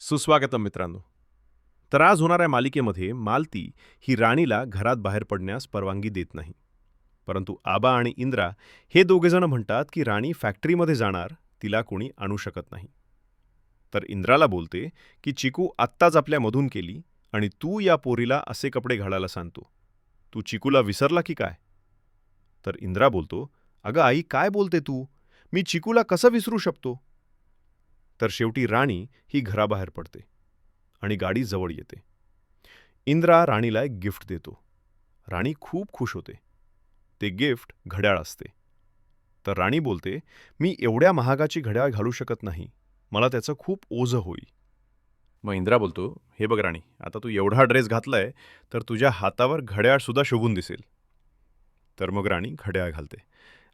सुस्वागतम मित्रांनो. तर आज होणाऱ्या मालिकेमध्ये मालती ही राणीला घरात बाहेर पडण्यास परवानगी देत नाही. परंतु आबा आणि इंद्रा हे दोघेजण म्हणतात की राणी फॅक्टरीमध्ये जाणार, तिला कोणी आणू शकत नाही. तर इंद्राला बोलते की चिकू आत्ताच आपल्या मधून केली आणि तू या पोरीला असे कपडे घालायला सांगतो. तू चिकूला विसरला की काय? तर इंद्रा बोलतो, अगं आई काय बोलते तू? मी चिकूला कसं विसरू शकतो? तर शेवटी राणी ही घराबाहेर पडते आणि गाडी जवळ येते. इंद्रा राणीला एक गिफ्ट देतो. राणी खूप खुश होते. ते गिफ्ट घड्याळ असते. तर राणी बोलते, मी एवढ्या महागाची घड्याळ घालू शकत नाही. मला त्याचं खूप ओझं होईल. मग इंद्रा बोलतो, हे बघ राणी, आता तू एवढा ड्रेस घातलाय तर तुझ्या हातावर घड्याळसुद्धा शोभून दिसेल. तर मग राणी घड्याळ घालते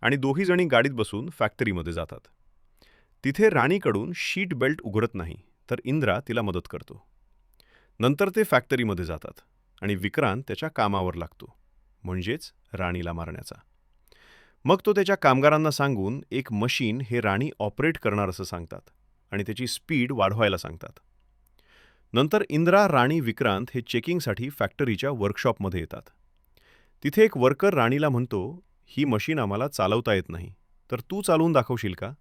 आणि दोघी जणी गाडीत बसून फॅक्टरीमध्ये जातात. तिथे राणीकडून शीट बेल्ट उघडत नाही, तर इंद्रा तिला मदत करतो. नंतर ते फॅक्टरीमध्ये जातात आणि विक्रांत त्याच्या कामावर लागतो, म्हणजेच राणीला मारण्याचा. मग तो त्याच्या कामगारांना सांगून एक मशीन हे राणी ऑपरेट करणार असं सांगतात आणि त्याची स्पीड वाढवायला सांगतात. नंतर इंद्रा, राणी, विक्रांत हे चेकिंगसाठी फॅक्टरीच्या वर्कशॉपमध्ये येतात. तिथे एक वर्कर राणीला म्हणतो, ही मशीन आम्हाला चालवता येत नाही, तर तू चालवून दाखवशील का?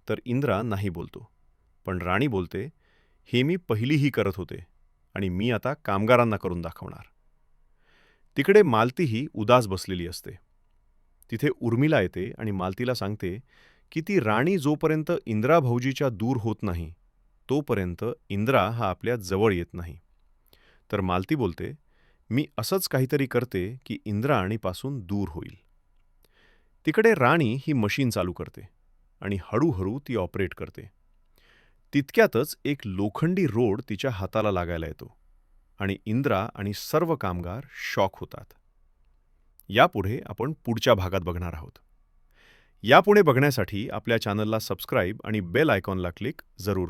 तर इंद्रा नाही बोलतो. पण राणी बोलते, हे मी पहिलीही करत होते आणि मी आता कामगारांना करून दाखवणार. तिकडे मालतीही उदास बसलेली असते. तिथे उर्मिला येते आणि मालतीला सांगते की ती राणी जोपर्यंत इंद्रा भाऊजीच्या दूर होत नाही, तोपर्यंत इंद्रा हा आपल्या जवळ येत नाही. तर मालती बोलते, मी असंच काहीतरी करते की इंद्रा राणीपासून दूर होईल. तिकडे राणी ही मशीन चालू करते आणि हळूहळू ती ऑपरेट करते. तितक्यातच एक लोखंडी रोड तिच्या हाताला लागायला येतो आणि इंद्रा आणि सर्व कामगार शॉक होतात. यापुढे आपण पुढच्या भागात बघणार आहोत. यापुढे बघण्यासाठी आपल्या चॅनलला सबस्क्राईब आणि बेल आयकॉनला क्लिक जरूर